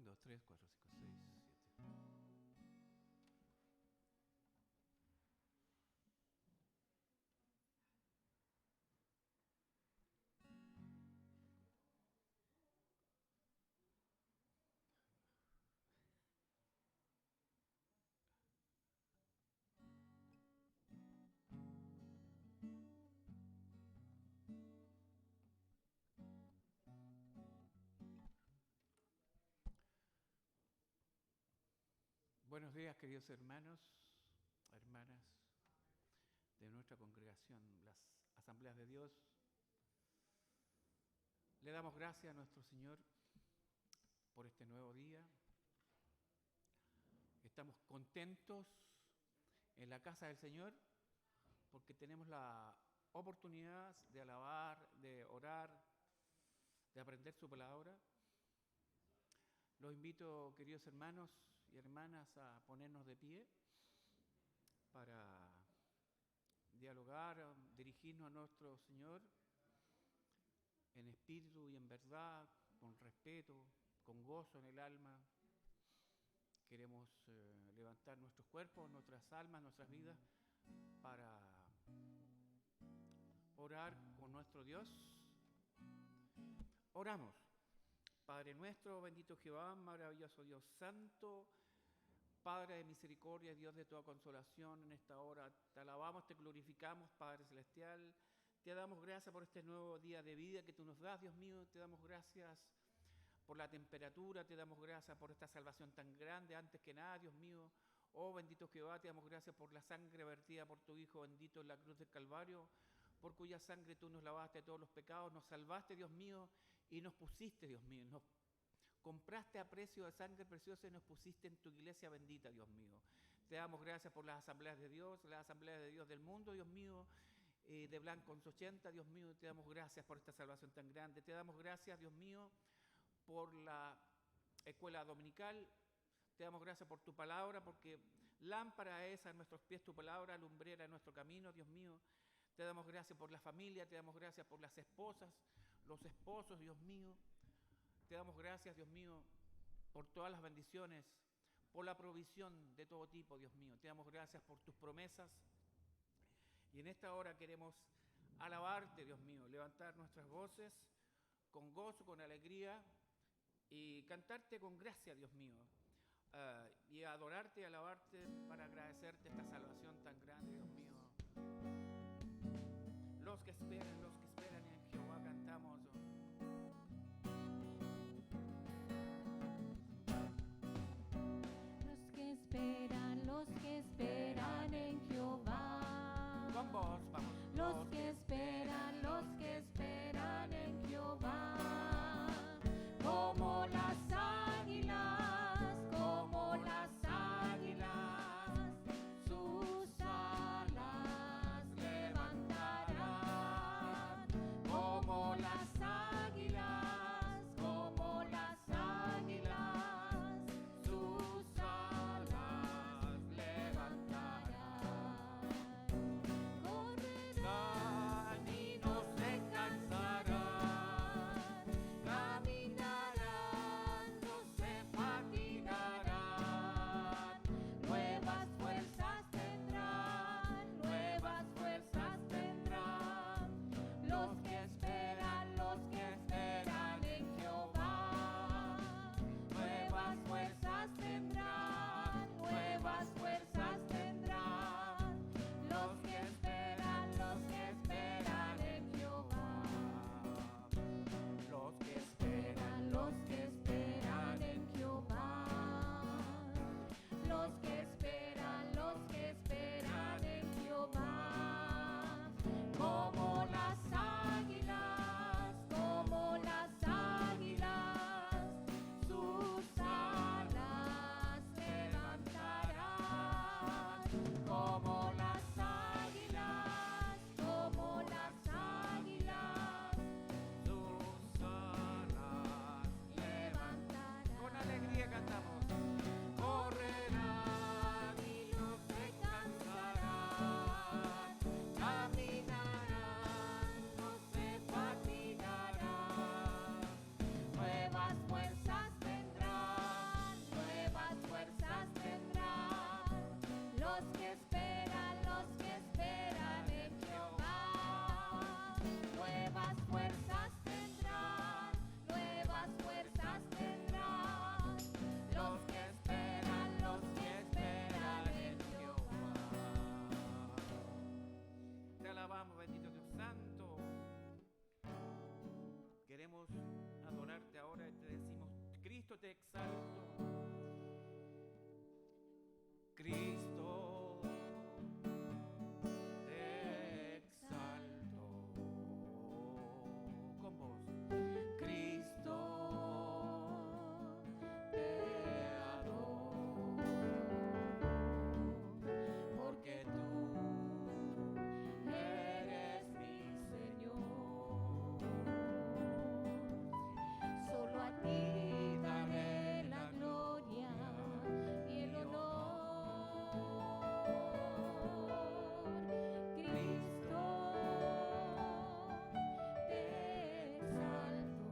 2, 3, 4, 5, 6, 7. Buenos días, queridos hermanos, hermanas de nuestra congregación, las Asambleas de Dios. Le damos gracias a nuestro Señor por este nuevo día. Estamos contentos en la casa del Señor porque tenemos la oportunidad de alabar, de orar, de aprender su palabra. Los invito, queridos hermanos y hermanas, a ponernos de pie para dialogar, dirigirnos a nuestro Señor en espíritu y en verdad, con respeto, con gozo en el alma. Queremos levantar nuestros cuerpos, nuestras almas, nuestras vidas para orar con nuestro Dios. Oramos. Padre nuestro, bendito Jehová, maravilloso Dios santo, Padre de misericordia, Dios de toda consolación, en esta hora te alabamos, te glorificamos, Padre celestial, te damos gracias por este nuevo día de vida que tú nos das, Dios mío, te damos gracias por la temperatura, te damos gracias por esta salvación tan grande, antes que nada, Dios mío, oh bendito Jehová, te damos gracias por la sangre vertida por tu Hijo bendito en la cruz del Calvario, por cuya sangre tú nos lavaste de todos los pecados, nos salvaste, Dios mío, y nos pusiste, Dios mío, nos compraste a precio de sangre preciosa y nos pusiste en tu iglesia bendita, Dios mío. Te damos gracias por las asambleas de Dios, las asambleas de Dios del mundo, Dios mío, de Blanco 1180, Dios mío, te damos gracias por esta salvación tan grande. Te damos gracias, Dios mío, por la escuela dominical. Te damos gracias por tu palabra, porque lámpara es a nuestros pies tu palabra, lumbrera en nuestro camino, Dios mío. Te damos gracias por la familia, te damos gracias por las esposas, los esposos, Dios mío. Te damos gracias, Dios mío, por todas las bendiciones, por la provisión de todo tipo, Dios mío. Te damos gracias por tus promesas. Y en esta hora queremos alabarte, Dios mío, levantar nuestras voces con gozo, con alegría y cantarte con gracia, Dios mío. Y adorarte y alabarte para agradecerte esta salvación tan grande, Dios mío. Los que esperan en Jehová cantamos. Los que esperan en Jehová. Con vos, vamos. Los que esperan en Jehová. Como las águilas, sus alas levantarán. Como las águilas. fuerzas tendrán, nuevas fuerzas tendrán. Los que esperan en Jehová. Te alabamos, bendito Dios Santo. Queremos adorarte ahora y te decimos, Cristo te exalto. Cristo te exalto. Con vos. Cristo te adoro. Porque tú eres mi Señor. Solo a ti daré la gloria y el honor. Cristo, te exalto.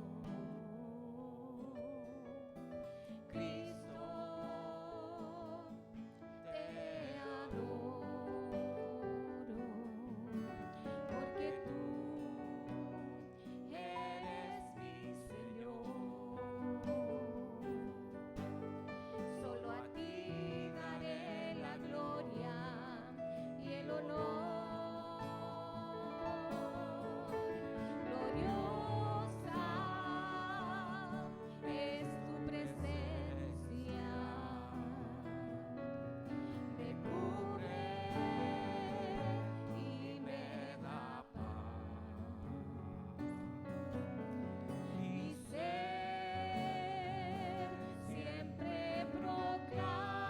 Cristo, te adoro. Porque tú eres mi Señor. Solo a ti daré la gloria y el honor. Gloriosa es tu presencia. Me cubre y me da paz. Mi ser siempre proclamará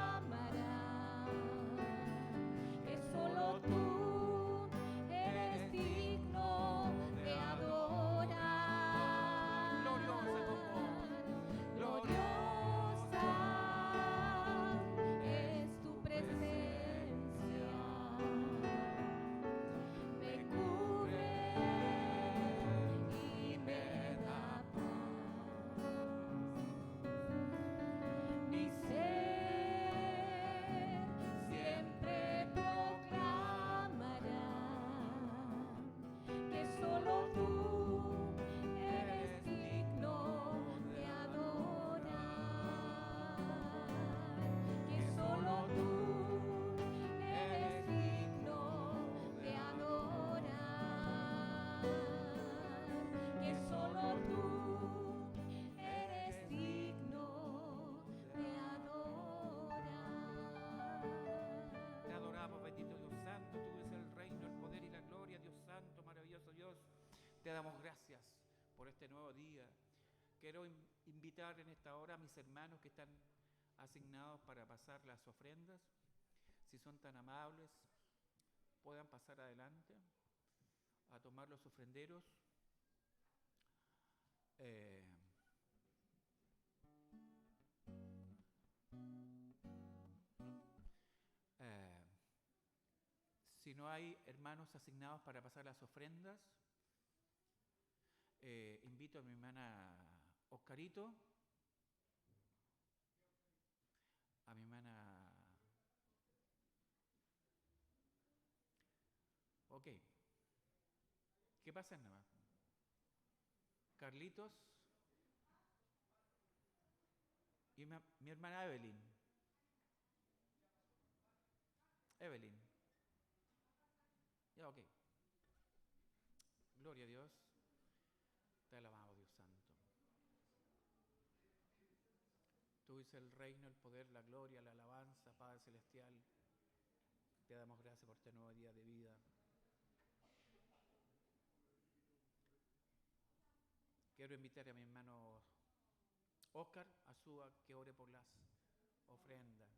que solo tú eres digno de adorar. Gloriosa es tu presencia. Me cubre y me da paz. Mi ser siempre proclamará que solo tú eres digno de adorar. Que solo tú eres digno de adorar. Que solo tú eres digno de adorar. Te adoramos, bendito Dios Santo. Tú eres el reino, el poder y la gloria, Dios Santo, maravilloso Dios. Te damos gracias por este nuevo día. Quiero invitar en esta hora a mis hermanos que están asignados para pasar las ofrendas. Si son tan amables, puedan pasar adelante a tomar los ofrenderos. Si no hay hermanos asignados para pasar las ofrendas, invito a mi hermana Oscarito, a mi hermana... Ok. ¿Qué pasa nada más? Carlitos y mi hermana Evelyn. Evelyn. Ya, ok. Gloria a Dios. Te alabamos, Dios Santo. Tú eres el reino, el poder, la gloria, la alabanza, Padre Celestial. Te damos gracias por este nuevo día de vida. Quiero invitar a mi hermano Oscar Azúa que ore por las ofrendas.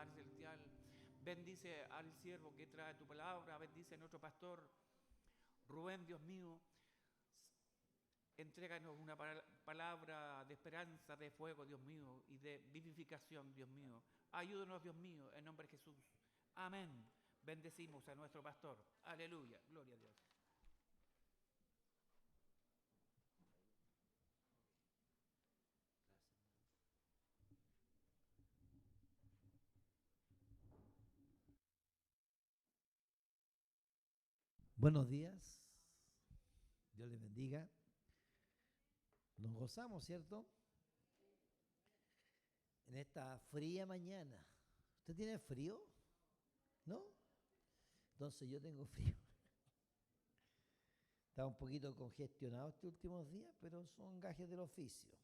Padre Celestial. Bendice al siervo que trae tu palabra, bendice a nuestro pastor Rubén, Dios mío. Entréganos una palabra de esperanza, de fuego, Dios mío, y de vivificación, Dios mío. Ayúdanos, Dios mío, en nombre de Jesús. Amén. Bendecimos a nuestro pastor. Aleluya. Gloria a Dios. Buenos días, Dios les bendiga. Nos gozamos, ¿cierto? En esta fría mañana. ¿Usted tiene frío? ¿No? Entonces yo tengo frío. Estaba un poquito congestionado estos últimos días, pero son gajes del oficio,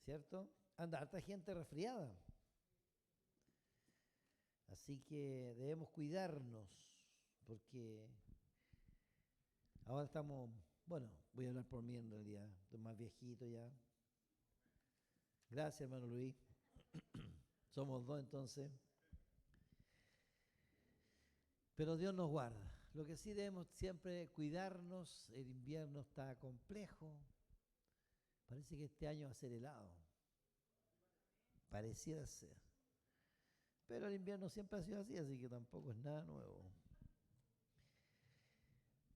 ¿cierto? Anda harta gente resfriada. Así que debemos cuidarnos, porque ahora estamos, bueno, voy a hablar por mí en realidad, estoy más viejito ya. Gracias, hermano Luis. Somos dos entonces. Pero Dios nos guarda. Lo que sí debemos siempre cuidarnos, el invierno está complejo. Parece que este año va a ser helado. Pareciera ser. Pero el invierno siempre ha sido así que tampoco es nada nuevo.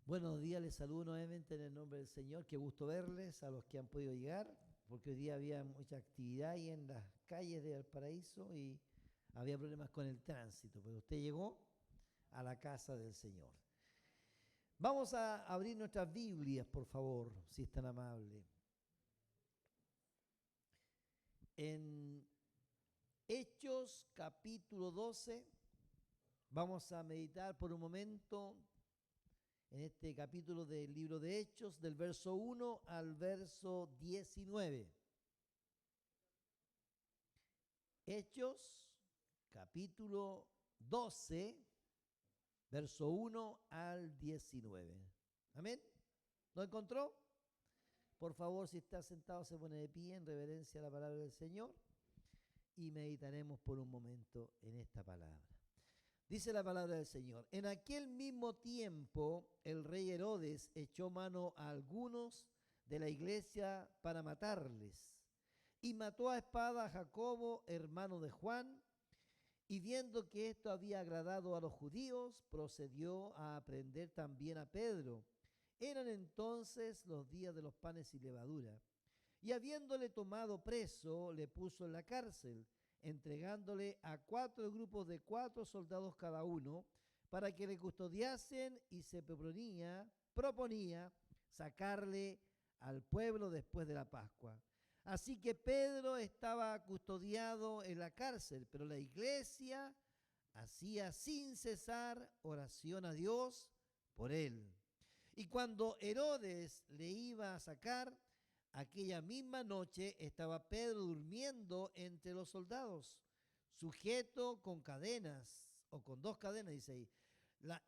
Buenos días, les saludo nuevamente en el nombre del Señor. Qué gusto verles a los que han podido llegar, porque hoy día había mucha actividad ahí en las calles de Valparaíso y había problemas con el tránsito, pero usted llegó a la casa del Señor. Vamos a abrir nuestras Biblias, por favor, si es tan amable. En Hechos capítulo 12, vamos a meditar por un momento en este capítulo del libro de Hechos, del verso 1 al verso 19. Hechos capítulo 12, verso 1 al 19. ¿Amén? ¿Lo encontró? Por favor, si está sentado, se pone de pie en reverencia a la palabra del Señor y meditaremos por un momento en esta palabra. Dice la palabra del Señor: en aquel mismo tiempo el rey Herodes echó mano a algunos de la iglesia para matarles, y mató a espada a Jacobo, hermano de Juan, y viendo que esto había agradado a los judíos, procedió a prender también a Pedro. Eran entonces los días de los panes sin levadura, y habiéndole tomado preso, le puso en la cárcel, entregándole a 4 grupos de 4 soldados cada uno, para que le custodiasen, y se proponía sacarle al pueblo después de la Pascua. Así que Pedro estaba custodiado en la cárcel, pero la iglesia hacía sin cesar oración a Dios por él. Y cuando Herodes le iba a sacar, aquella misma noche estaba Pedro durmiendo entre los soldados, sujeto con cadenas, o con 2 cadenas, dice ahí.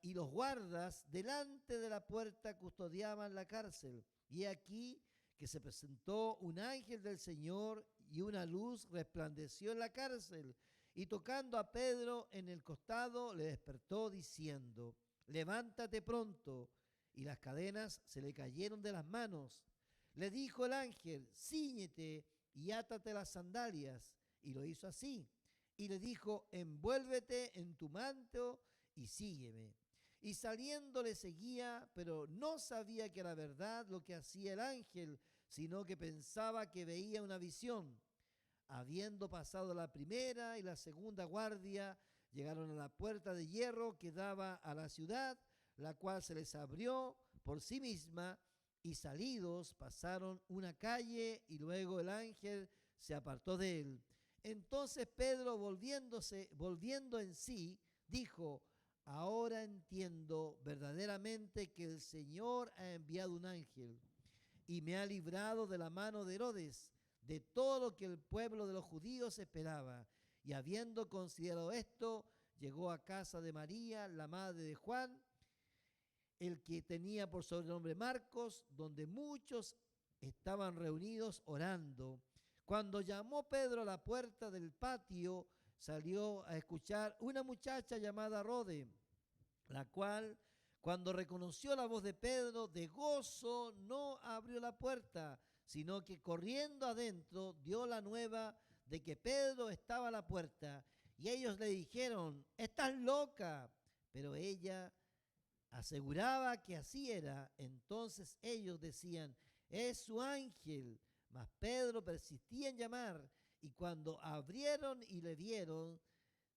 Y los guardas delante de la puerta custodiaban la cárcel. Y aquí que se presentó un ángel del Señor, y una luz resplandeció en la cárcel. Y tocando a Pedro en el costado, le despertó diciendo: levántate pronto. Y las cadenas se le cayeron de las manos. Le dijo el ángel: cíñete y átate las sandalias. Y lo hizo así. Y le dijo: envuélvete en tu manto y sígueme. Y saliendo le seguía, pero no sabía que era verdad lo que hacía el ángel, sino que pensaba que veía una visión. Habiendo pasado la primera y la segunda guardia, llegaron a la puerta de hierro que daba a la ciudad, la cual se les abrió por sí misma, y salidos pasaron una calle, y luego el ángel se apartó de él. Entonces Pedro, volviendo en sí, dijo: ahora entiendo verdaderamente que el Señor ha enviado un ángel y me ha librado de la mano de Herodes, de todo lo que el pueblo de los judíos esperaba. Y habiendo considerado esto, llegó a casa de María, la madre de Juan, el que tenía por sobrenombre Marcos, donde muchos estaban reunidos orando. Cuando llamó Pedro a la puerta del patio, salió a escuchar una muchacha llamada Rode, la cual, cuando reconoció la voz de Pedro, de gozo no abrió la puerta, sino que corriendo adentro dio la nueva de que Pedro estaba a la puerta. Y ellos le dijeron: estás loca. Pero ella aseguraba que así era. Entonces ellos decían: es su ángel. Mas Pedro persistía en llamar, y cuando abrieron y le vieron,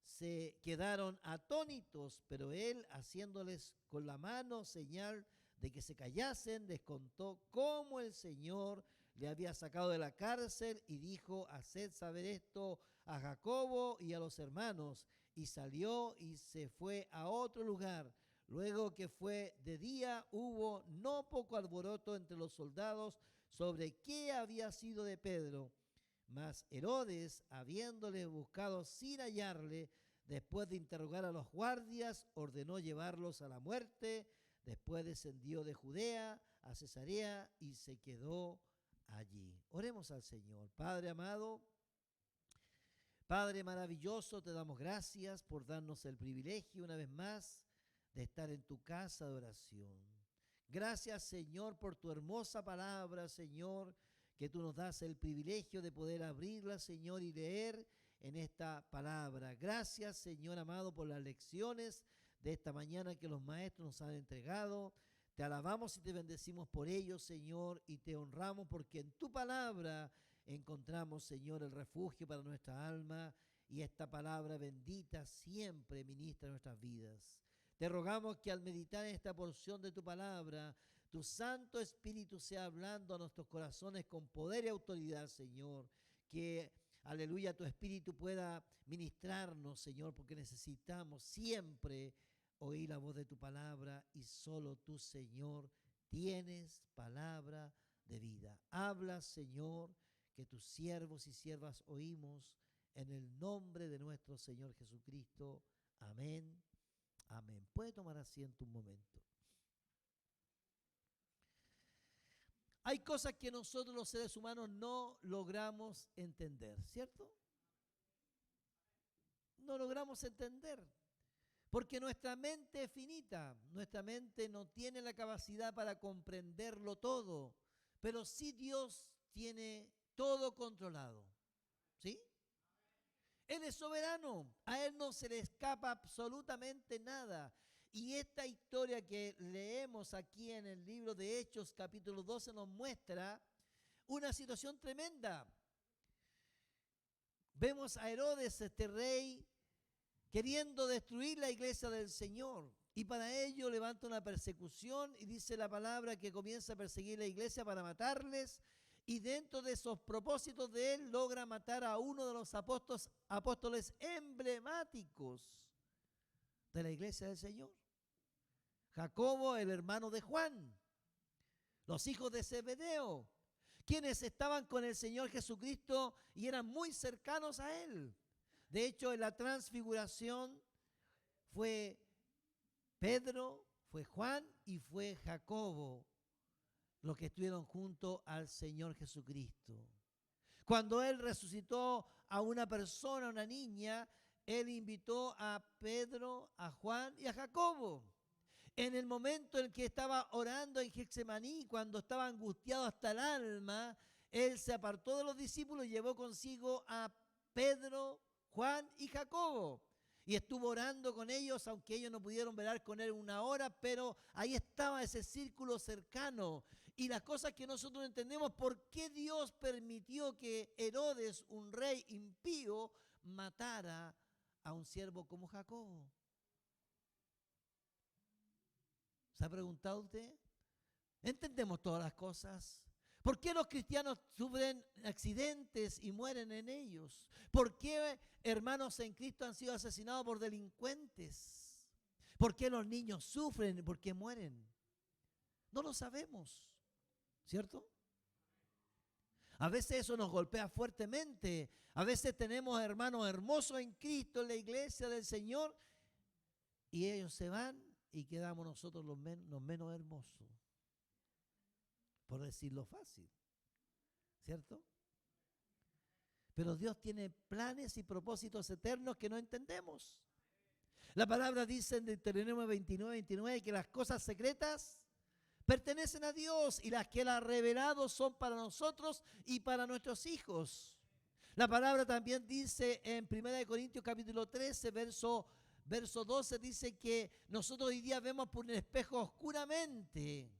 se quedaron atónitos, pero él, haciéndoles con la mano señal de que se callasen, les contó cómo el Señor le había sacado de la cárcel y dijo: haced saber esto a Jacobo y a los hermanos. Y salió y se fue a otro lugar. Luego que fue de día, hubo no poco alboroto entre los soldados sobre qué había sido de Pedro. Mas Herodes, habiéndole buscado sin hallarle, después de interrogar a los guardias, ordenó llevarlos a la muerte. Después descendió de Judea a Cesarea y se quedó allí. Oremos al Señor. Padre amado, Padre maravilloso, te damos gracias por darnos el privilegio una vez más de estar en tu casa de oración. Gracias, Señor, por tu hermosa palabra, Señor, que tú nos das el privilegio de poder abrirla, Señor, y leer en esta palabra. Gracias, Señor amado, por las lecciones de esta mañana que los maestros nos han entregado. Te alabamos y te bendecimos por ello, Señor, y te honramos porque en tu palabra encontramos, Señor, el refugio para nuestra alma, y esta palabra bendita siempre ministra nuestras vidas. Te rogamos que al meditar en esta porción de tu palabra, tu Santo Espíritu sea hablando a nuestros corazones con poder y autoridad, Señor. Que, aleluya, tu Espíritu pueda ministrarnos, Señor, porque necesitamos siempre oír la voz de tu palabra, y solo tú, Señor, tienes palabra de vida. Habla, Señor, que tus siervos y siervas oímos, en el nombre de nuestro Señor Jesucristo. Amén. Amén. Puede tomar asiento un momento. Hay cosas que nosotros los seres humanos no logramos entender, ¿cierto? No logramos entender, porque nuestra mente es finita, nuestra mente no tiene la capacidad para comprenderlo todo, pero sí Dios tiene todo controlado, ¿sí? Él es soberano, a Él no se le escapa absolutamente nada. Y esta historia que leemos aquí en el libro de Hechos, capítulo 12, nos muestra una situación tremenda. Vemos a Herodes, este rey, queriendo destruir la iglesia del Señor. Y para ello levanta una persecución, y dice la palabra que comienza a perseguir la iglesia para matarles. Y dentro de esos propósitos de él, logra matar a uno de los apóstoles emblemáticos de la iglesia del Señor. Jacobo, el hermano de Juan, los hijos de Zebedeo, quienes estaban con el Señor Jesucristo y eran muy cercanos a él. De hecho, en la transfiguración fue Pedro, fue Juan y fue Jacobo los que estuvieron junto al Señor Jesucristo. Cuando Él resucitó a una persona, a una niña, Él invitó a Pedro, a Juan y a Jacobo. En el momento en que estaba orando en Getsemaní, cuando estaba angustiado hasta el alma, Él se apartó de los discípulos y llevó consigo a Pedro, Juan y Jacobo. Y estuvo orando con ellos, aunque ellos no pudieron velar con Él una hora, pero ahí estaba ese círculo cercano. Y las cosas que nosotros entendemos, ¿por qué Dios permitió que Herodes, un rey impío, matara a un siervo como Jacobo? ¿Se ha preguntado usted? ¿Entendemos todas las cosas? ¿Por qué los cristianos sufren accidentes y mueren en ellos? ¿Por qué hermanos en Cristo han sido asesinados por delincuentes? ¿Por qué los niños sufren y por qué mueren? No lo sabemos, ¿cierto? A veces eso nos golpea fuertemente. A veces tenemos hermanos hermosos en Cristo, en la iglesia del Señor, y ellos se van y quedamos nosotros los menos hermosos, por decirlo fácil, ¿cierto? Pero Dios tiene planes y propósitos eternos que no entendemos. La palabra dice en Deuteronomio 29 que las cosas secretas pertenecen a Dios y las que Él ha revelado son para nosotros y para nuestros hijos. La palabra también dice en 1 Corintios capítulo 13, verso 12, dice que nosotros hoy día vemos por un espejo oscuramente.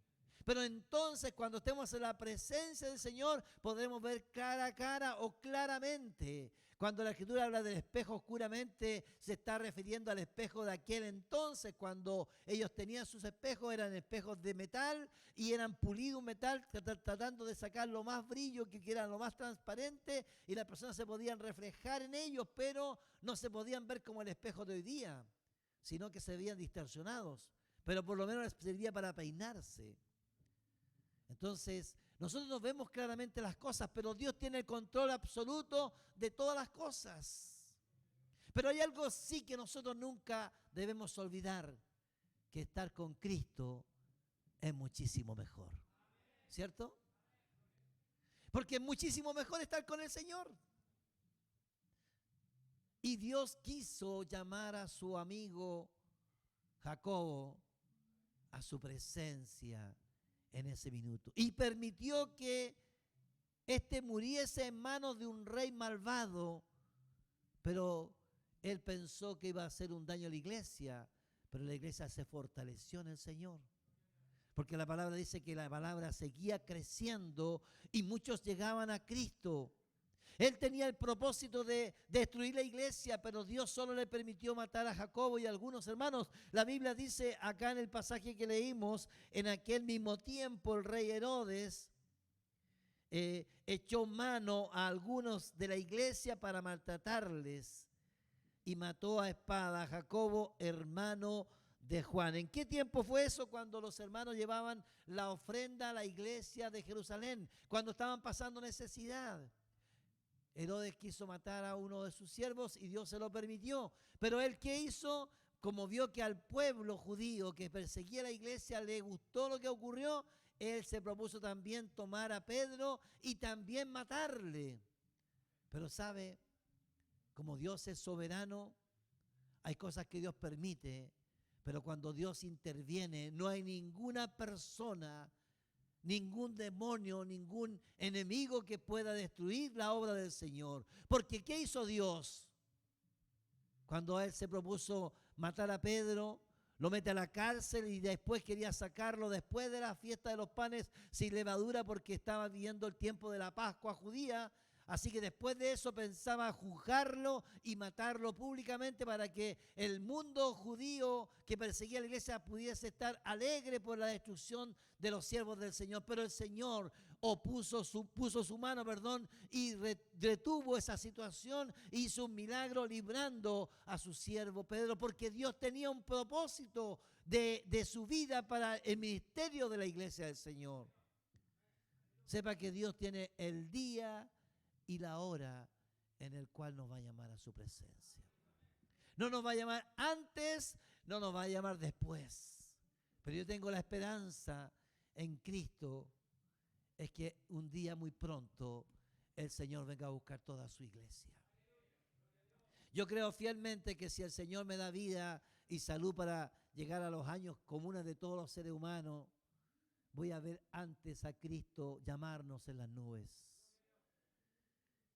Pero entonces cuando estemos en la presencia del Señor podremos ver cara a cara o claramente. Cuando la Escritura habla del espejo oscuramente se está refiriendo al espejo de aquel entonces. Cuando ellos tenían sus espejos eran espejos de metal y eran pulido un metal tratando de sacar lo más brillo, que era lo más transparente, y las personas se podían reflejar en ellos, pero no se podían ver como el espejo de hoy día, sino que se veían distorsionados. Pero por lo menos les servía para peinarse. Entonces, nosotros no vemos claramente las cosas, pero Dios tiene el control absoluto de todas las cosas. Pero hay algo sí que nosotros nunca debemos olvidar, que estar con Cristo es muchísimo mejor. ¿Cierto? Porque es muchísimo mejor estar con el Señor. Y Dios quiso llamar a su amigo Jacobo a su presencia en ese minuto. Y permitió que éste muriese en manos de un rey malvado, pero él pensó que iba a hacer un daño a la iglesia, pero la iglesia se fortaleció en el Señor. Porque la palabra dice que la palabra seguía creciendo y muchos llegaban a Cristo. Él tenía el propósito de destruir la iglesia, pero Dios solo le permitió matar a Jacobo y a algunos hermanos. La Biblia dice acá en el pasaje que leímos, en aquel mismo tiempo el rey Herodes echó mano a algunos de la iglesia para maltratarles y mató a espada a Jacobo, hermano de Juan. ¿En qué tiempo fue eso? Cuando los hermanos llevaban la ofrenda a la iglesia de Jerusalén, cuando estaban pasando necesidad. Herodes quiso matar a uno de sus siervos y Dios se lo permitió. Pero él, ¿qué hizo? Como vio que al pueblo judío que perseguía la iglesia le gustó lo que ocurrió, él se propuso también tomar a Pedro y también matarle. Pero sabe, como Dios es soberano, hay cosas que Dios permite, pero cuando Dios interviene, no hay ninguna persona, ningún demonio, ningún enemigo que pueda destruir la obra del Señor. Porque ¿qué hizo Dios? Cuando él se propuso matar a Pedro, lo mete a la cárcel y después quería sacarlo después de la fiesta de los panes sin levadura, porque estaba viviendo el tiempo de la Pascua judía. Así que después de eso pensaba juzgarlo y matarlo públicamente para que el mundo judío que perseguía a la iglesia pudiese estar alegre por la destrucción de los siervos del Señor. Pero el Señor puso su mano, y retuvo esa situación, hizo un milagro librando a su siervo Pedro, porque Dios tenía un propósito de su vida para el ministerio de la iglesia del Señor. Sepa que Dios tiene el día y la hora en el cual nos va a llamar a su presencia. No nos va a llamar antes, no nos va a llamar después. Pero yo tengo la esperanza en Cristo, es que un día muy pronto el Señor venga a buscar toda su iglesia. Yo creo fielmente que si el Señor me da vida y salud para llegar a los años comunes de todos los seres humanos, voy a ver antes a Cristo llamarnos en las nubes.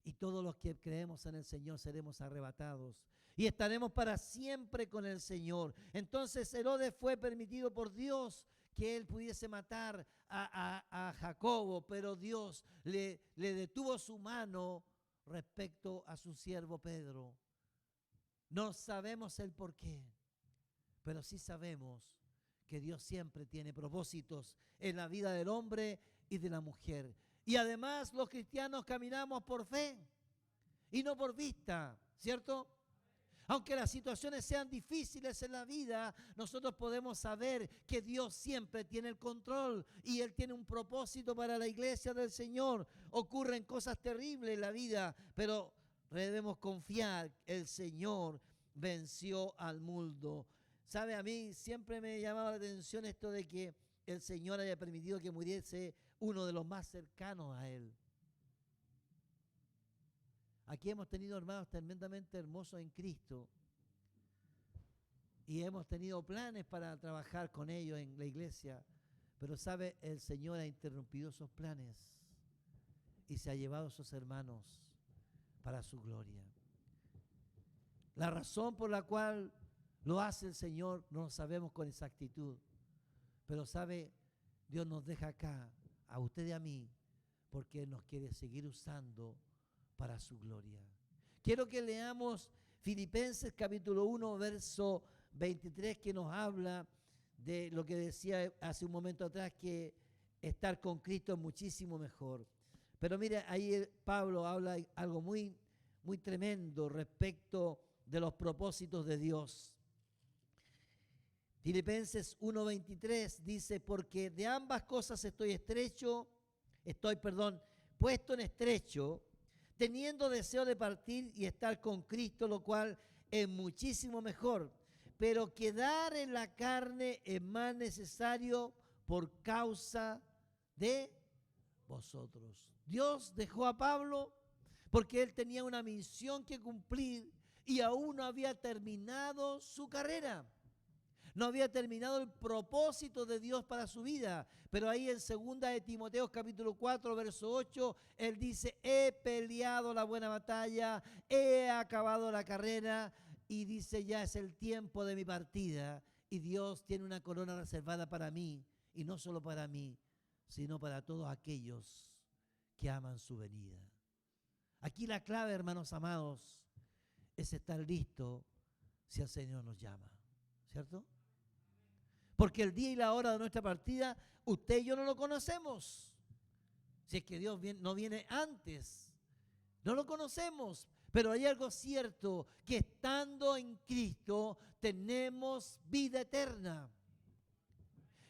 Y todos los que creemos en el Señor seremos arrebatados y estaremos para siempre con el Señor. Entonces Herodes fue permitido por Dios que él pudiese matar a Jacobo, pero Dios le detuvo su mano respecto a su siervo Pedro. No sabemos el por qué, pero sí sabemos que Dios siempre tiene propósitos en la vida del hombre y de la mujer. Y además los cristianos caminamos por fe y no por vista, ¿cierto? Aunque las situaciones sean difíciles en la vida, nosotros podemos saber que Dios siempre tiene el control y Él tiene un propósito para la iglesia del Señor. Ocurren cosas terribles en la vida, pero debemos confiar, el Señor venció al mundo. ¿Sabe? A mí siempre me llamaba la atención esto de que el Señor haya permitido que muriese uno de los más cercanos a Él. Aquí hemos tenido hermanos tremendamente hermosos en Cristo y hemos tenido planes para trabajar con ellos en la iglesia, pero sabe, el Señor ha interrumpido esos planes y se ha llevado a esos hermanos para su gloria. La razón por la cual lo hace el Señor no lo sabemos con exactitud, pero sabe, Dios nos deja acá, a usted y a mí, porque Él nos quiere seguir usando para su gloria. Quiero que leamos Filipenses capítulo 1, verso 23, que nos habla de lo que decía hace un momento atrás, que estar con Cristo es muchísimo mejor. Pero mire, ahí Pablo habla algo muy, muy tremendo respecto de los propósitos de Dios. Filipenses 1:23 dice, porque de ambas cosas estoy puesto en estrecho, teniendo deseo de partir y estar con Cristo, lo cual es muchísimo mejor. Pero quedar en la carne es más necesario por causa de vosotros. Dios dejó a Pablo porque él tenía una misión que cumplir y aún no había terminado su carrera. No había terminado el propósito de Dios para su vida. Pero ahí en 2 de Timoteo capítulo 4, verso 8, él dice, he peleado la buena batalla, he acabado la carrera, y dice, ya es el tiempo de mi partida, y Dios tiene una corona reservada para mí, y no solo para mí, sino para todos aquellos que aman su venida. Aquí la clave, hermanos amados, es estar listo si el Señor nos llama, ¿cierto? Porque el día y la hora de nuestra partida, usted y yo no lo conocemos. Si es que Dios no viene antes, no lo conocemos. Pero hay algo cierto, que estando en Cristo tenemos vida eterna.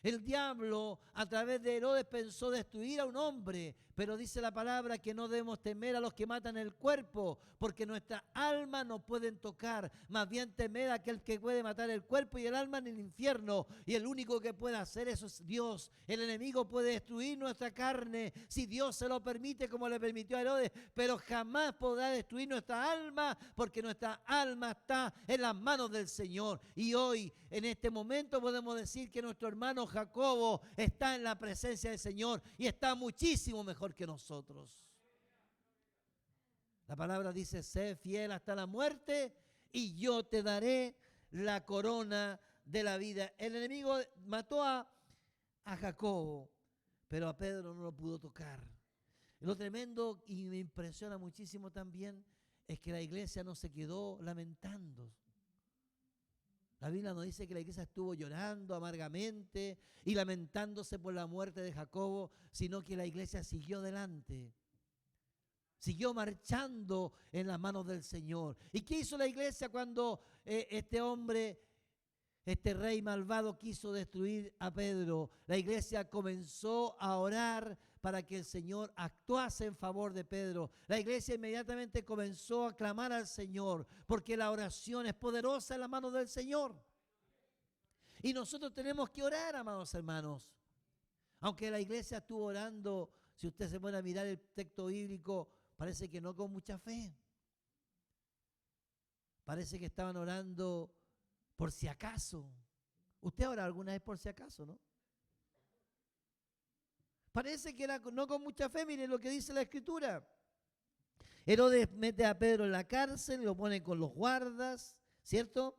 El diablo a través de Herodes pensó destruir a un hombre, pero dice la palabra que no debemos temer a los que matan el cuerpo, porque nuestra alma no pueden tocar, más bien temer a aquel que puede matar el cuerpo y el alma en el infierno, y el único que puede hacer eso es Dios. El enemigo puede destruir nuestra carne si Dios se lo permite, como le permitió a Herodes, pero jamás podrá destruir nuestra alma, porque nuestra alma está en las manos del Señor. Y hoy, en este momento, podemos decir que nuestro hermano Jacobo está en la presencia del Señor y está muchísimo mejor que nosotros. La palabra dice, sé fiel hasta la muerte y yo te daré la corona de la vida. El enemigo mató a Jacobo, pero a Pedro no lo pudo tocar. Lo tremendo, y me impresiona muchísimo también, es que la iglesia no se quedó lamentando. La Biblia nos dice que la iglesia estuvo llorando amargamente y lamentándose por la muerte de Jacobo, sino que la iglesia siguió adelante. Siguió marchando en las manos del Señor. ¿Y qué hizo la iglesia cuando este rey malvado quiso destruir a Pedro? La iglesia comenzó a orar para que el Señor actuase en favor de Pedro. La iglesia inmediatamente comenzó a clamar al Señor, porque la oración es poderosa en la mano del Señor. Y nosotros tenemos que orar, amados hermanos. Aunque la iglesia estuvo orando, si usted se pone a mirar el texto bíblico, parece que no con mucha fe. Parece que estaban orando por si acaso. ¿Usted ora alguna vez por si acaso, no? Parece que era no con mucha fe. Miren lo que dice la Escritura. Herodes mete a Pedro en la cárcel, lo pone con los guardas, ¿cierto?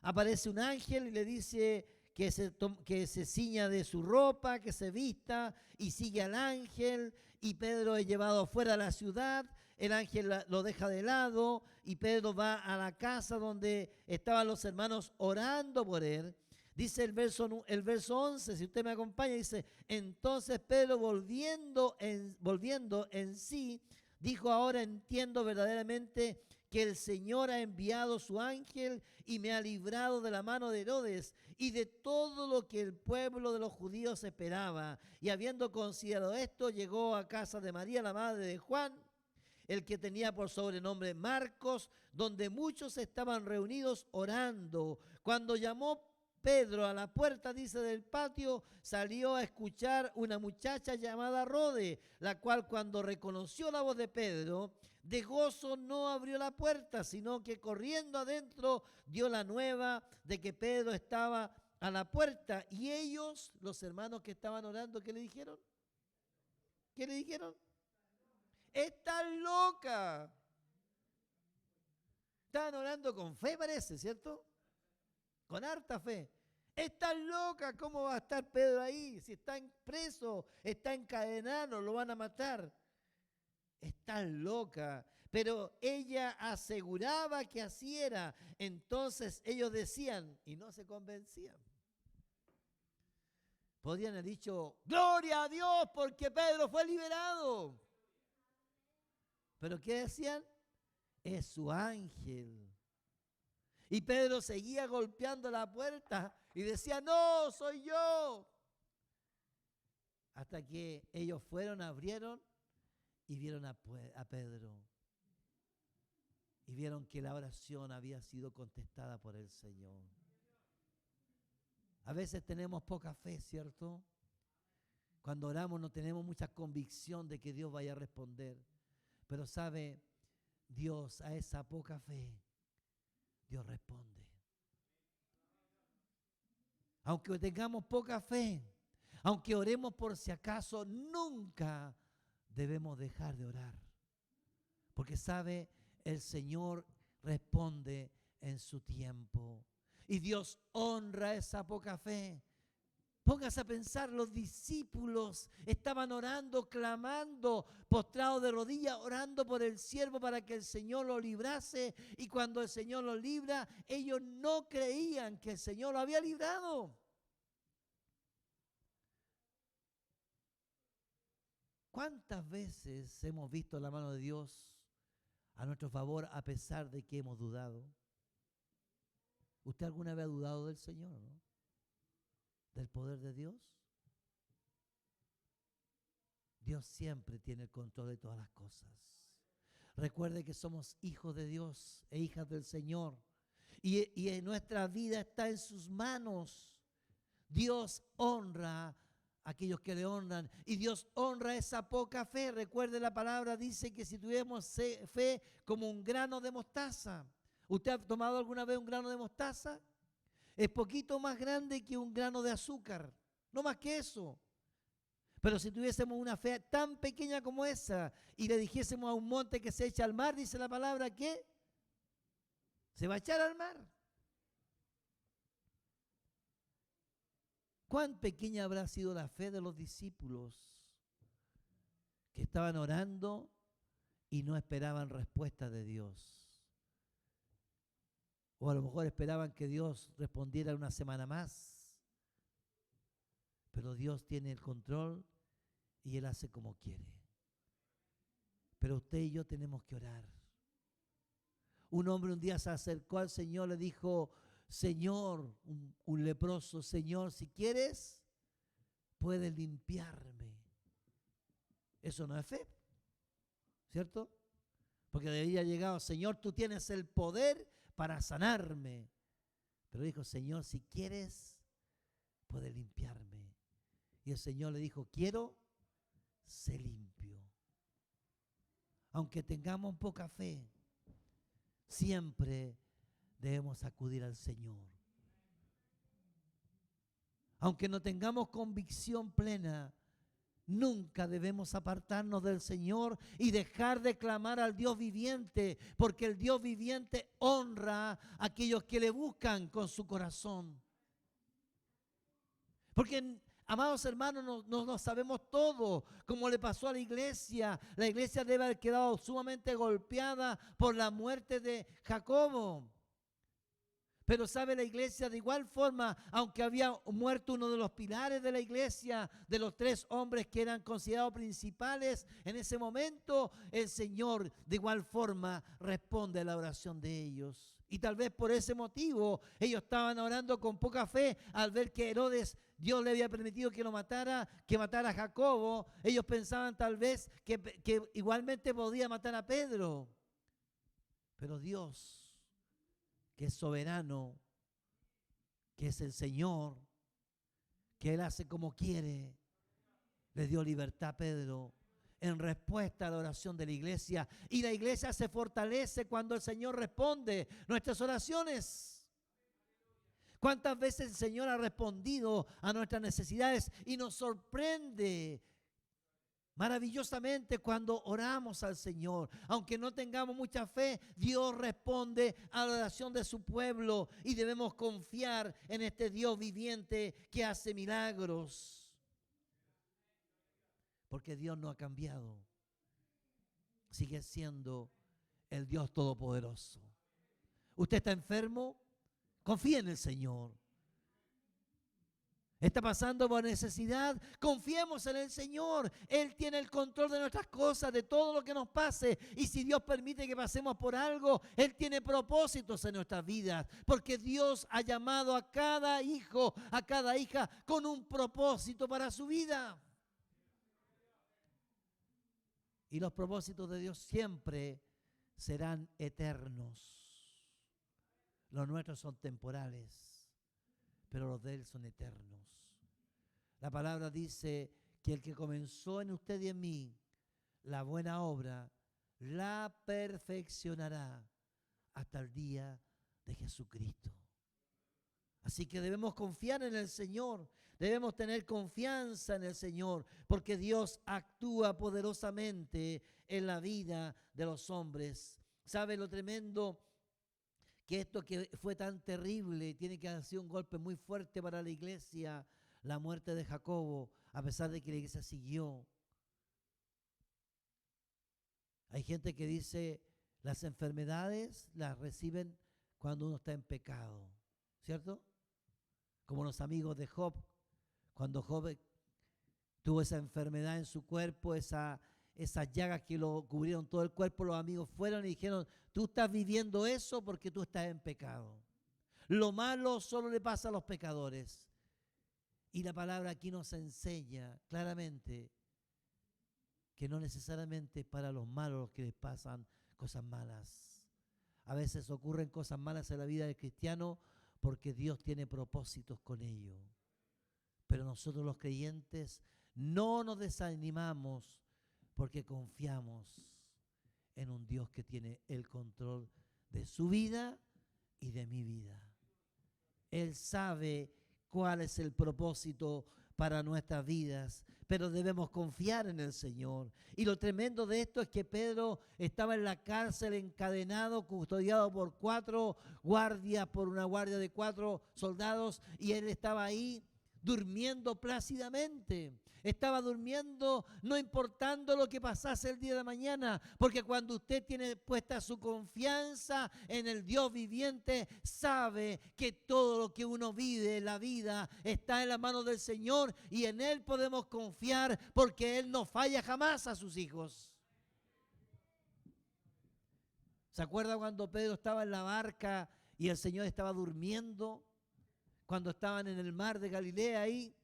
Aparece un ángel y le dice que se ciña de su ropa, que se vista, y sigue al ángel, y Pedro es llevado fuera de la ciudad. El ángel lo deja de lado y Pedro va a la casa donde estaban los hermanos orando por él. Dice el verso 11, si usted me acompaña, dice, entonces Pedro volviendo en sí, dijo, ahora entiendo verdaderamente que el Señor ha enviado su ángel y me ha librado de la mano de Herodes y de todo lo que el pueblo de los judíos esperaba. Y habiendo considerado esto, llegó a casa de María, la madre de Juan, el que tenía por sobrenombre Marcos, donde muchos estaban reunidos orando. Cuando llamó Pedro a la puerta, dice, del patio, salió a escuchar una muchacha llamada Rode, la cual cuando reconoció la voz de Pedro, de gozo no abrió la puerta, sino que corriendo adentro dio la nueva de que Pedro estaba a la puerta. Y ellos, los hermanos que estaban orando, ¿qué le dijeron? ¿Qué le dijeron? ¡Estás loca! Estaban orando con fe, parece, ¿cierto? Con harta fe. ¡Estás loca! ¿Cómo va a estar Pedro ahí? Si está preso, está encadenado, lo van a matar. Estás loca. Pero ella aseguraba que así era. Entonces ellos decían y no se convencían. Podrían haber dicho, gloria a Dios porque Pedro fue liberado. Pero ¿qué decían? Es su ángel. Y Pedro seguía golpeando la puerta y decía, no, soy yo. Hasta que ellos fueron, abrieron y vieron a Pedro. Y vieron que la oración había sido contestada por el Señor. A veces tenemos poca fe, ¿cierto? Cuando oramos no tenemos mucha convicción de que Dios vaya a responder. Pero sabe, Dios a esa poca fe, Dios responde. Aunque tengamos poca fe, aunque oremos por si acaso, nunca debemos dejar de orar. Porque sabe, el Señor responde en su tiempo. Y Dios honra esa poca fe. Póngase a pensar, los discípulos estaban orando, clamando, postrados de rodillas, orando por el siervo para que el Señor lo librase. Y cuando el Señor lo libra, ellos no creían que el Señor lo había librado. ¿Cuántas veces hemos visto la mano de Dios a nuestro favor a pesar de que hemos dudado? ¿Usted alguna vez ha dudado del Señor, no? ¿Del poder de Dios? Dios siempre tiene el control de todas las cosas. Recuerde que somos hijos de Dios e hijas del Señor. Y en nuestra vida está en sus manos. Dios honra a aquellos que le honran. Y Dios honra esa poca fe. Recuerde, la palabra dice que si tuviéramos fe como un grano de mostaza. ¿Usted ha tomado alguna vez un grano de mostaza? Es poquito más grande que un grano de azúcar, no más que eso. Pero si tuviésemos una fe tan pequeña como esa y le dijésemos a un monte que se echa al mar, dice la palabra que se va a echar al mar. ¿Cuán pequeña habrá sido la fe de los discípulos que estaban orando y no esperaban respuesta de Dios? O a lo mejor esperaban que Dios respondiera una semana más. Pero Dios tiene el control y Él hace como quiere. Pero usted y yo tenemos que orar. Un hombre un día se acercó al Señor, le dijo, Señor, un leproso, Señor, si quieres, puedes limpiarme. Eso no es fe, ¿cierto? Porque debería haber llegado, Señor, tú tienes el poder para sanarme. Pero dijo, Señor, si quieres, puedes limpiarme. Y el Señor le dijo, quiero, sé limpio. Aunque tengamos poca fe, siempre debemos acudir al Señor. Aunque no tengamos convicción plena, nunca debemos apartarnos del Señor y dejar de clamar al Dios viviente, porque el Dios viviente honra a aquellos que le buscan con su corazón. Porque, amados hermanos, no sabemos todo, como le pasó a la iglesia. La iglesia debe haber quedado sumamente golpeada por la muerte de Jacobo. Pero sabe, la iglesia de igual forma, aunque había muerto uno de los pilares de la iglesia, de los 3 hombres que eran considerados principales en ese momento, el Señor de igual forma responde a la oración de ellos. Y tal vez por ese motivo ellos estaban orando con poca fe al ver que Herodes, Dios le había permitido que matara a Jacobo. Ellos pensaban tal vez que igualmente podía matar a Pedro. Pero Dios, que es soberano, que es el Señor, que Él hace como quiere, le dio libertad a Pedro. en respuesta a la oración de la iglesia. Y la iglesia se fortalece cuando el Señor responde nuestras oraciones. ¿Cuántas veces el Señor ha respondido a nuestras necesidades y nos sorprende maravillosamente cuando oramos al Señor? Aunque no tengamos mucha fe, Dios responde a la oración de su pueblo y debemos confiar en este Dios viviente que hace milagros. Porque Dios no ha cambiado. Sigue siendo el Dios todopoderoso. ¿Usted está enfermo? Confíe en el Señor. ¿Está pasando por necesidad? Confiemos en el Señor. Él tiene el control de nuestras cosas, de todo lo que nos pase. Y si Dios permite que pasemos por algo, Él tiene propósitos en nuestras vidas. Porque Dios ha llamado a cada hijo, a cada hija, con un propósito para su vida. Y los propósitos de Dios siempre serán eternos. Los nuestros son temporales, pero los de Él son eternos. La palabra dice que el que comenzó en usted y en mí la buena obra, la perfeccionará hasta el día de Jesucristo. Así que debemos confiar en el Señor, debemos tener confianza en el Señor, porque Dios actúa poderosamente en la vida de los hombres. ¿Sabe lo tremendo? Que esto que fue tan terrible tiene que haber sido un golpe muy fuerte para la iglesia, la muerte de Jacobo, a pesar de que la iglesia siguió. Hay gente que dice las enfermedades las reciben cuando uno está en pecado, ¿cierto? Como los amigos de Job, cuando Job tuvo esa enfermedad en su cuerpo, esas llagas que lo cubrieron todo el cuerpo, los amigos fueron y dijeron, tú estás viviendo eso porque tú estás en pecado. Lo malo solo le pasa a los pecadores. Y la palabra aquí nos enseña claramente que no necesariamente para los malos los que les pasan cosas malas. A veces ocurren cosas malas en la vida del cristiano porque Dios tiene propósitos con ello. Pero nosotros los creyentes no nos desanimamos porque confiamos en un Dios que tiene el control de su vida y de mi vida. Él sabe cuál es el propósito para nuestras vidas, pero debemos confiar en el Señor. Y lo tremendo de esto es que Pedro estaba en la cárcel encadenado, custodiado por 4 guardias, por una guardia de 4 soldados, y él estaba ahí durmiendo plácidamente. Estaba durmiendo, no importando lo que pasase el día de mañana, porque cuando usted tiene puesta su confianza en el Dios viviente, sabe que todo lo que uno vive en la vida está en las manos del Señor y en Él podemos confiar porque Él no falla jamás a sus hijos. ¿Se acuerda cuando Pedro estaba en la barca y el Señor estaba durmiendo? Cuando estaban en el mar de Galilea ahí.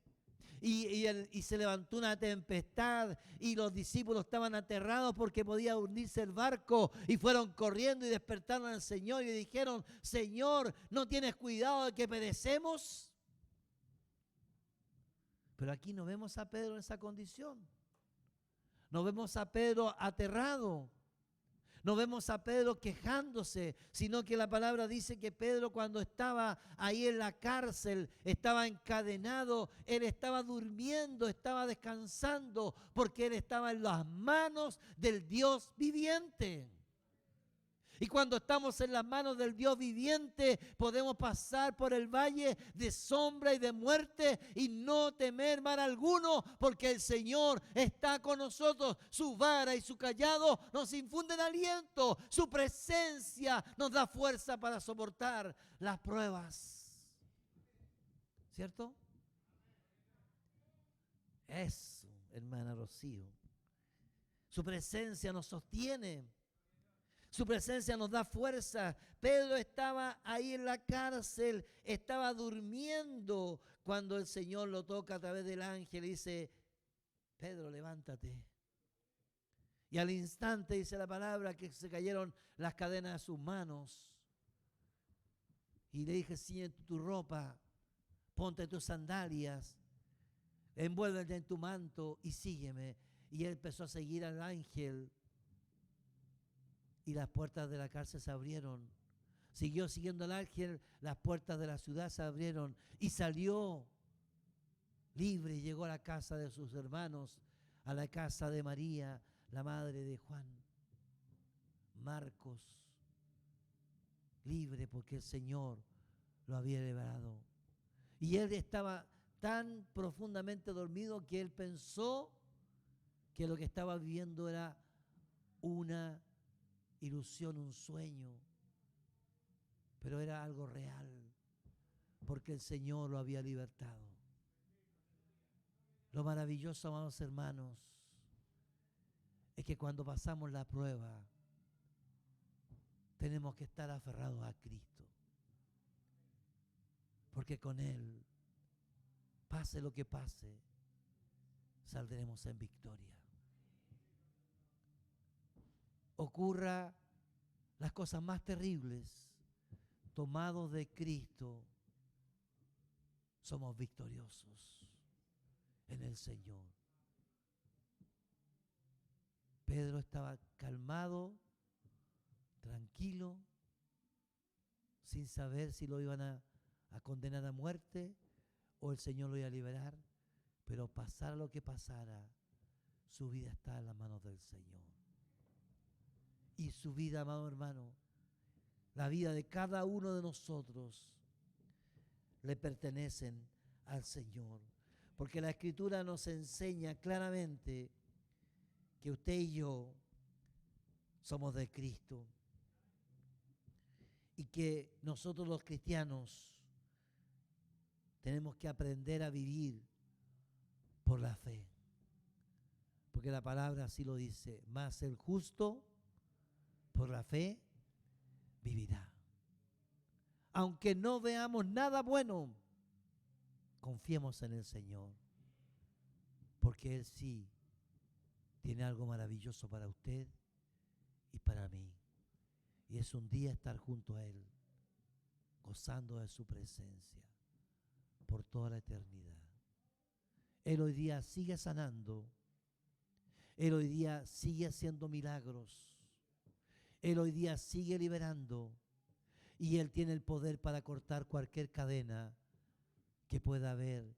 Y se levantó una tempestad y los discípulos estaban aterrados porque podía hundirse el barco y fueron corriendo y despertaron al Señor y le dijeron, Señor, ¿no tienes cuidado de que perecemos? Pero aquí no vemos a Pedro en esa condición. No vemos a Pedro aterrado. No vemos a Pedro quejándose, sino que la palabra dice que Pedro cuando estaba ahí en la cárcel, estaba encadenado, él estaba durmiendo, estaba descansando, porque él estaba en las manos del Dios viviente. Y cuando estamos en las manos del Dios viviente, podemos pasar por el valle de sombra y de muerte y no temer mal alguno, porque el Señor está con nosotros. Su vara y su cayado nos infunden aliento. Su presencia nos da fuerza para soportar las pruebas. ¿Cierto? Eso, hermana Rocío. Su presencia nos sostiene. Su presencia nos da fuerza. Pedro estaba ahí en la cárcel, estaba durmiendo cuando el Señor lo toca a través del ángel y dice, Pedro, levántate. Y al instante dice la palabra que se cayeron las cadenas de sus manos. Y le dije, ciñete tu ropa, ponte tus sandalias, envuélvete en tu manto y sígueme. Y él empezó a seguir al ángel y las puertas de la cárcel se abrieron. Siguió siguiendo al ángel, las puertas de la ciudad se abrieron y salió libre y llegó a la casa de sus hermanos, a la casa de María, la madre de Juan. Marcos, libre porque el Señor lo había liberado. Y él estaba tan profundamente dormido que él pensó que lo que estaba viviendo era una ilusión, un sueño, pero era algo real, porque el Señor lo había libertado. Lo maravilloso, amados hermanos, es que cuando pasamos la prueba, tenemos que estar aferrados a Cristo, porque con Él, pase lo que pase, saldremos en victoria. Ocurra las cosas más terribles, tomados de Cristo, somos victoriosos en el Señor. Pedro estaba calmado, tranquilo, sin saber si lo iban a condenar a muerte o el Señor lo iba a liberar, pero pasara lo que pasara, su vida está en las manos del Señor. Y su vida, amado hermano, la vida de cada uno de nosotros le pertenecen al Señor. Porque la Escritura nos enseña claramente que usted y yo somos de Cristo. Y que nosotros los cristianos tenemos que aprender a vivir por la fe. Porque la palabra así lo dice, mas el justo por la fe vivirá. Aunque no veamos nada bueno, confiemos en el Señor, porque Él sí tiene algo maravilloso para usted y para mí. Y es un día estar junto a Él, gozando de su presencia por toda la eternidad. Él hoy día sigue sanando. Él hoy día sigue haciendo milagros. Él hoy día sigue liberando. Y Él tiene el poder para cortar cualquier cadena que pueda haber,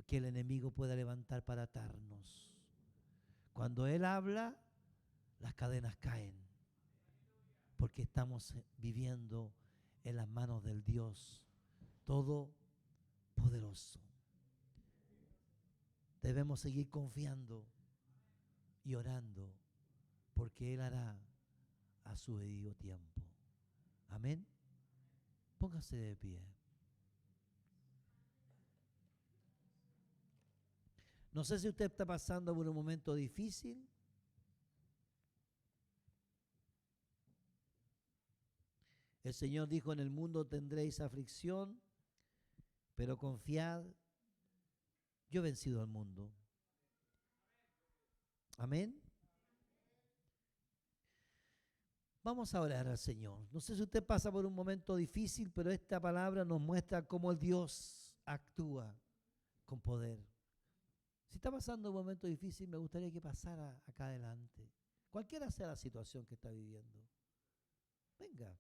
que el enemigo pueda levantar para atarnos. Cuando Él habla, las cadenas caen. Porque estamos viviendo en las manos del Dios Todopoderoso. Debemos seguir confiando y orando, porque Él hará a su debido tiempo. Amén. Póngase de pie. No sé si usted está pasando por un momento difícil. El Señor dijo, en el mundo tendréis aflicción, pero confiad, yo he vencido al mundo. Amén. Vamos a orar al Señor. No sé si usted pasa por un momento difícil, pero esta palabra nos muestra cómo el Dios actúa con poder. Si está pasando un momento difícil, me gustaría que pasara acá adelante. Cualquiera sea la situación que está viviendo. Venga.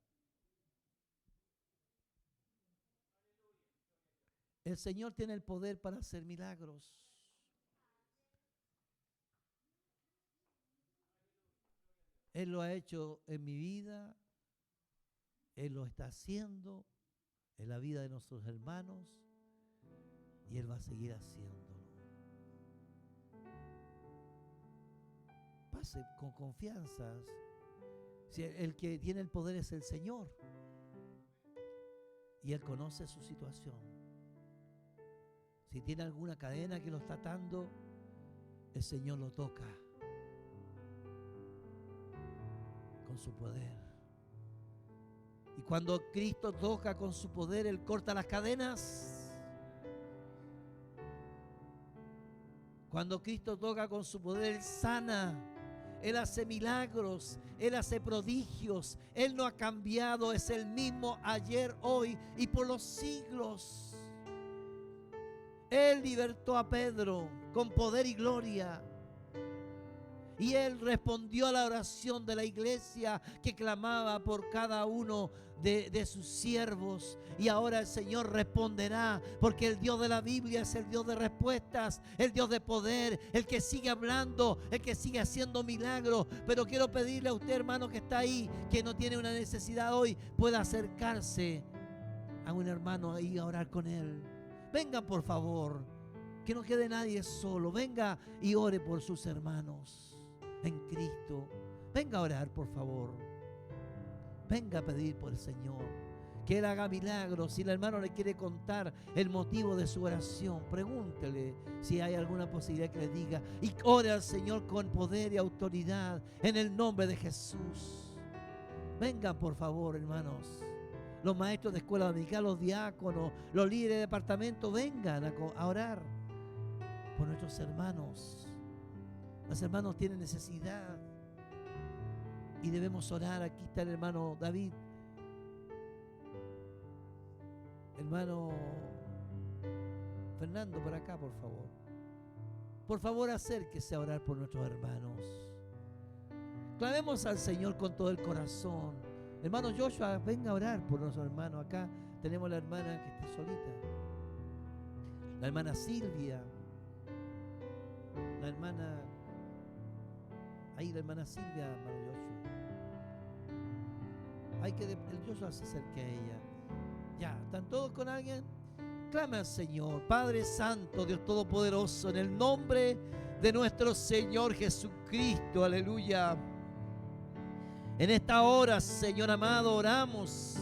El Señor tiene el poder para hacer milagros. Él lo ha hecho en mi vida, Él lo está haciendo en la vida de nuestros hermanos y Él va a seguir haciéndolo. Pase con confianza. Si el que tiene el poder es el Señor y Él conoce su situación. Si tiene alguna cadena que lo está atando, el Señor lo toca con su poder. Y cuando Cristo toca con su poder, Él corta las cadenas. Cuando Cristo toca con su poder, Él sana. Él hace milagros, Él hace prodigios. Él no ha cambiado, es el mismo ayer, hoy y por los siglos. Él libertó a Pedro con poder y gloria. Y Él respondió a la oración de la iglesia que clamaba por cada uno de sus siervos. Y ahora el Señor responderá, porque el Dios de la Biblia es el Dios de respuestas, el Dios de poder, el que sigue hablando, el que sigue haciendo milagros. Pero quiero pedirle a usted, hermano, que está ahí, que no tiene una necesidad hoy, pueda acercarse a un hermano ahí a orar con él. Venga, por favor, que no quede nadie solo. Venga y ore por sus hermanos en Cristo. Venga a orar, por favor. Venga a pedir por el Señor que Él haga milagros. Si el hermano le quiere contar el motivo de su oración, pregúntele si hay alguna posibilidad que le diga, y ore al Señor con poder y autoridad en el nombre de Jesús. Vengan, por favor, hermanos. Los maestros de escuela dominical, los diáconos, los líderes de departamento, vengan a orar por nuestros hermanos. Los hermanos tienen necesidad y debemos orar. Aquí está el hermano David. Hermano Fernando, por acá, por favor. Por favor, acérquese a orar por nuestros hermanos. Clamemos al Señor con todo el corazón. Hermano Joshua, venga a orar por nuestros hermanos. Acá tenemos la hermana que está solita. La hermana Silvia. La hermana... Ahí la hermana Silvia, hermano Joshua. Hay que el Joshua se acerque a ella. Ya, ¿están todos con alguien? Clame al Señor. Padre Santo, Dios Todopoderoso, en el nombre de nuestro Señor Jesucristo, aleluya. En esta hora, Señor amado, oramos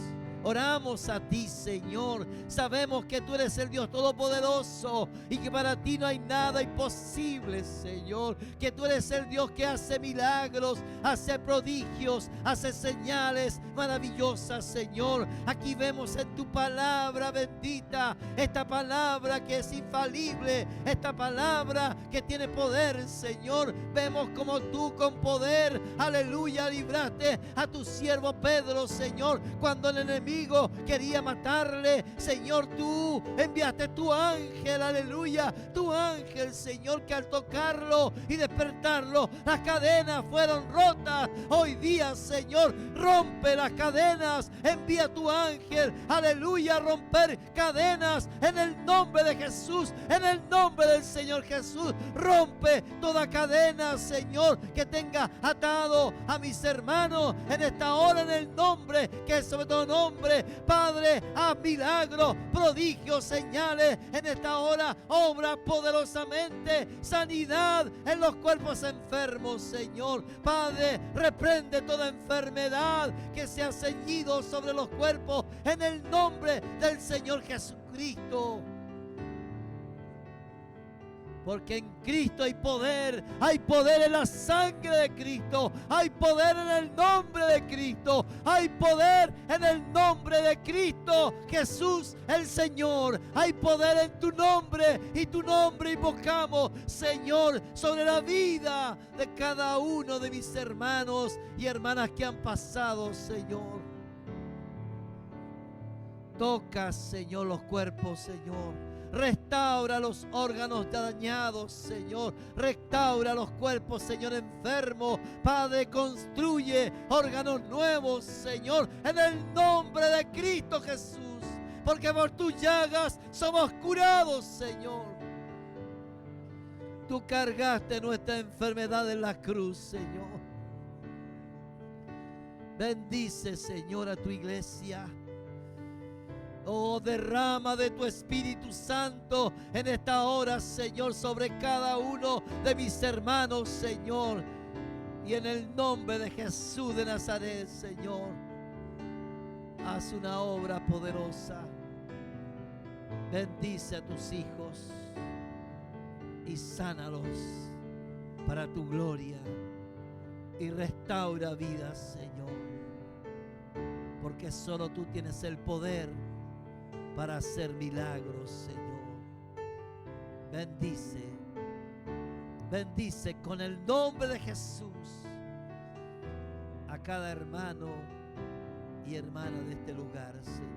a ti, Señor. Sabemos que tú eres el Dios Todopoderoso y que para ti no hay nada imposible, Señor. Que tú eres el Dios que hace milagros, hace prodigios, hace señales maravillosas, Señor. Aquí vemos en tu palabra bendita, esta palabra que es infalible, esta palabra que tiene poder, Señor. Vemos como tú con poder, aleluya, libraste a tu siervo Pedro, Señor, cuando el enemigo quería matarle. Señor, tú enviaste tu ángel, aleluya, tu ángel, Señor, que al tocarlo y despertarlo, las cadenas fueron rotas. Hoy día, Señor, rompe las cadenas, envía tu ángel, aleluya, a romper cadenas en el nombre de Jesús, en el nombre del Señor Jesús. Rompe toda cadena, Señor, que tenga atado a mis hermanos en esta hora, en el nombre que es sobre todo nombre. Padre, haz milagros, prodigios, señales en esta hora. Obra poderosamente sanidad en los cuerpos enfermos, Señor. Padre, reprende toda enfermedad que se ha ceñido sobre los cuerpos en el nombre del Señor Jesucristo. Porque en Cristo hay poder en la sangre de Cristo, hay poder en el nombre de Cristo, hay poder en el nombre de Cristo Jesús el Señor, hay poder en tu nombre y tu nombre invocamos, Señor, sobre la vida de cada uno de mis hermanos y hermanas que han pasado, Señor. Toca, Señor, los cuerpos, Señor. Restaura los órganos dañados, Señor. Restaura los cuerpos, Señor, enfermos. Padre, construye órganos nuevos, Señor, en el nombre de Cristo Jesús. Porque por tus llagas somos curados, Señor. Tú cargaste nuestra enfermedad en la cruz, Señor. Bendice, Señor, a tu iglesia. Oh, derrama de tu Espíritu Santo en esta hora, Señor, sobre cada uno de mis hermanos, Señor. Y en el nombre de Jesús de Nazaret, Señor, haz una obra poderosa. Bendice a tus hijos y sánalos para tu gloria. Y restaura vidas, Señor. Porque solo tú tienes el poder para hacer milagros, Señor. Bendice, bendice con el nombre de Jesús a cada hermano y hermana de este lugar, Señor.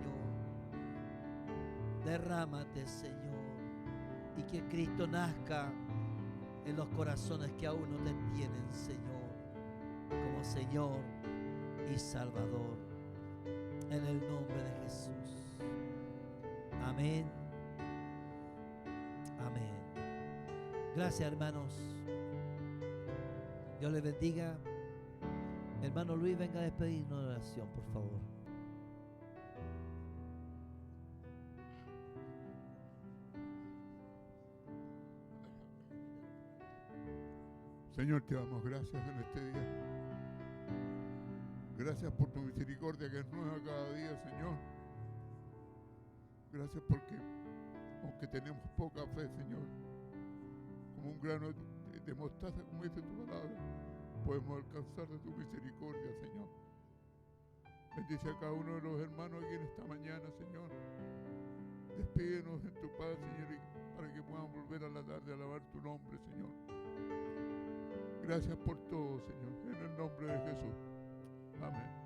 Derrámate, Señor, y que Cristo nazca en los corazones que aún no te tienen, Señor, como Señor y Salvador. En el nombre de Jesús. Amén. Amén. Gracias, hermanos. Dios les bendiga. Hermano Luis, venga a despedirnos de oración, por favor. Señor, te damos gracias en este día. Gracias por tu misericordia que es nueva cada día, Señor. Gracias porque, aunque tenemos poca fe, Señor, como un grano de mostaza, como dice tu palabra, podemos alcanzar de tu misericordia, Señor. Bendice a cada uno de los hermanos aquí en esta mañana, Señor. Despídenos en tu paz, Señor, para que podamos volver a la tarde a alabar tu nombre, Señor. Gracias por todo, Señor, en el nombre de Jesús. Amén.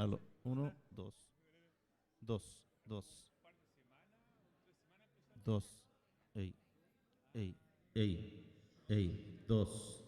Aló, uno, dos, dos, dos, dos, ey, ey, ey, ey, dos.